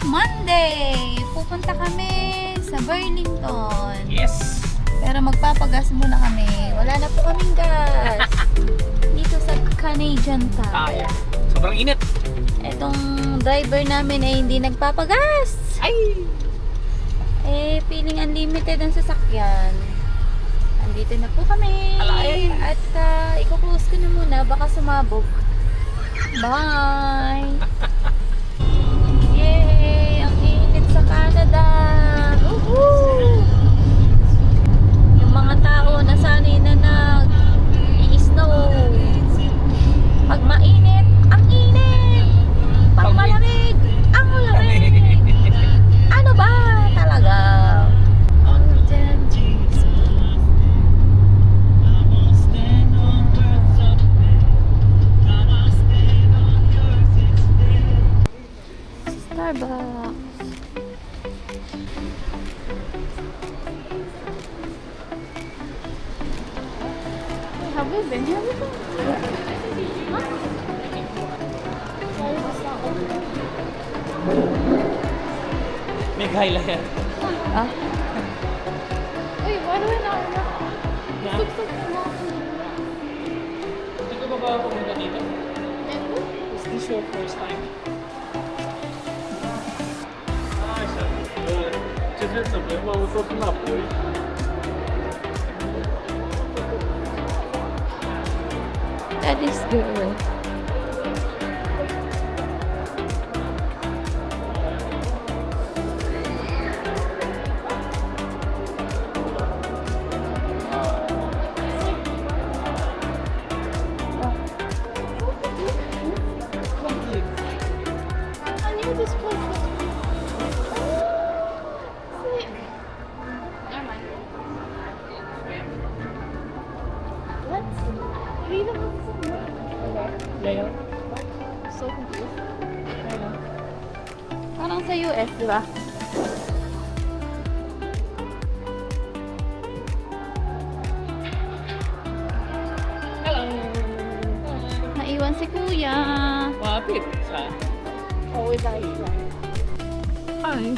Monday! Pupunta kami sa Burlington. Yes! Pero magpapagas muna kami. Wala na po kaming gas. Dito sa Canadian Tire. Sobrang init. Etong driver namin ay hindi nagpapagas. Ay! Eh, feeling unlimited ang sasakyan. Andito na po kami. Alay! At i-close ko na muna. Baka sumabog. Bye! Yay! Ang init sa Canada! Woohoo! Yung mga tao na sanay na nag-i-snow. Pag mainit, ang init! Pag malamig, ang lamig! Ano ba talaga? Starbucks. Have we been here before? May kaila yan. Ah? Uy, why do I not remember? Yeah. Looks like a lot. Hindi ka ba pumunta dito? Is this your first time? That is good. I knew this place was. Sick. Never mind. Let's. We don't have some. Layo. So confused. Parang sa US, di ba? Hello! Naiwan si Kuya. Mapit. Saan? Always I eat right. Hi.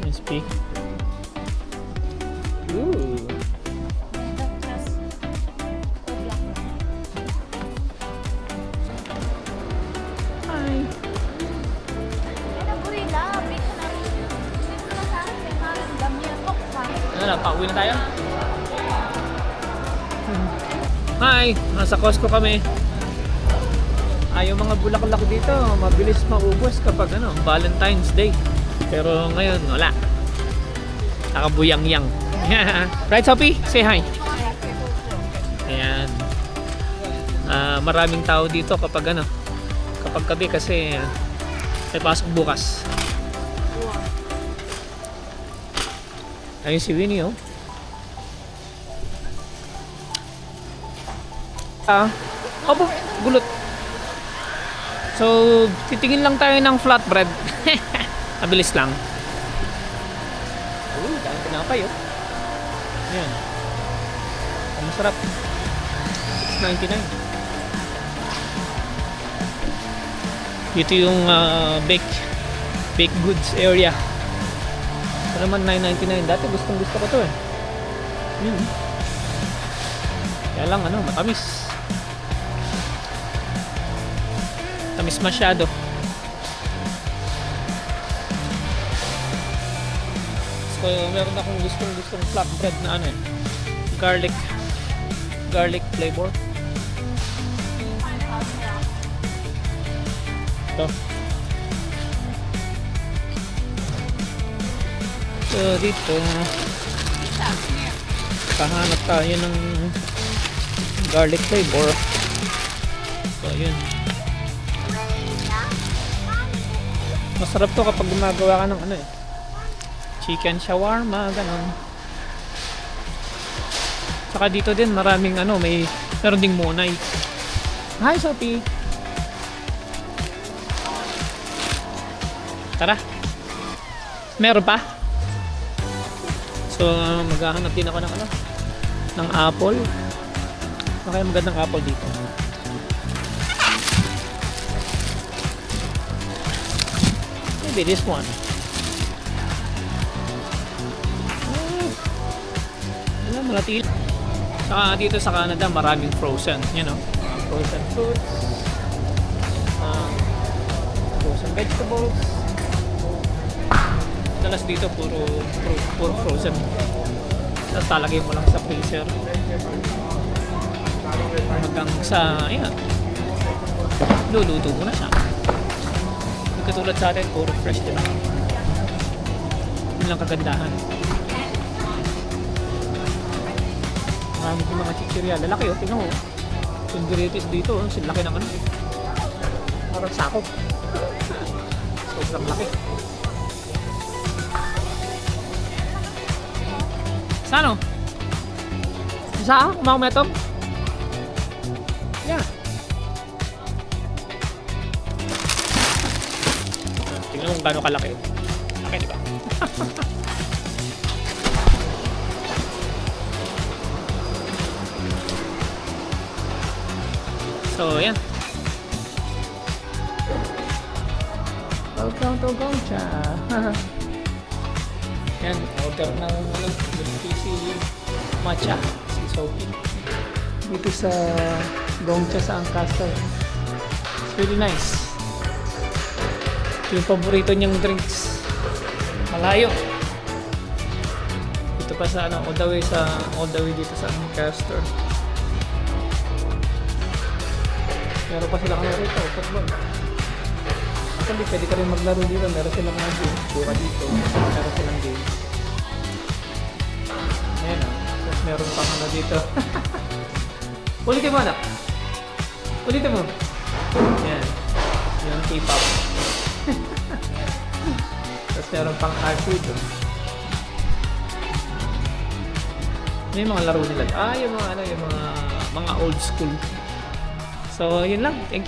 Can speak? Ooh. Hi. Ano na, pauwi na tayo? Hi! Nasa Costco kami. Yung mga bulaklak dito, mabilis maubos kapag Valentine's Day. Pero ngayon, wala. Nakabuyang-yang. Right, Sophie? Say hi. Ayan. Maraming tao dito kapag kapag gabi kasi may pasok bukas. Ayun si Winnie, oh. Opo, gulot. So, titingin lang tayo ng flatbread. Mabilis lang. Dahil pinapay, oh. Ayan. Ang masarap. $6.99. Dito yung baked goods area. Ito naman $9.99. Dati gustong gusto ko to eh. Kaya lang matamis. Tamis masyado. So, meron akong gustong flatbread na garlic flavor. Ito. So, dito kahanap tayo ng garlic flavor. So, yun. Masarap to kapag gumagawa ka ng chicken shawarma, ganon. Saka dito din maraming meron ding monay. Hi, Sophie. Tara. Meron pa? So, maghahanap din ako ng apple. Okay, magandang apple dito. Maybe this one. Wala, manatili. Saka dito sa Canada, maraming frozen. You know, frozen fruits, frozen vegetables. Dalas dito puro frozen. Tapos talagay mo lang sa freezer. Hanggang sa, ayan, luluto mo na siya. Hindi katulad sa atin, puro fresh din. Yun lang kagandahan. Marami yung mga chichirya. Lalaki oh, tingnan mo. Sundiritis dito oh, silaki ng ano. Parang sako. Sobrang laki. Sa ano? Sa? Kumakumetong? Yeah. Tingnan mo kung gaano kalaki. Laki, di ba? So, yan. Welcome to Gongcha. Yan, order ng PC matcha. Si Sophie. Dito sa Gongcha sa Ancaster. It's really nice. Ito yung paborito niyang drinks. Malayo. Ito pa sa ano, all the way dito sa Ancaster. Meron pa silang ano rito, football. Actually, pwede ka rin maglaro dito. Meron silang mga game. Buka dito. Meron silang game. Ayan o. Tapos meron pang ano dito. Ulitin mo anak. Ulitin mo. Ayan. Yung K-pop. Tapos meron pang arcade. May mga laro nila. Yung mga ano, yung mga old school. So, yun lang. Thank you.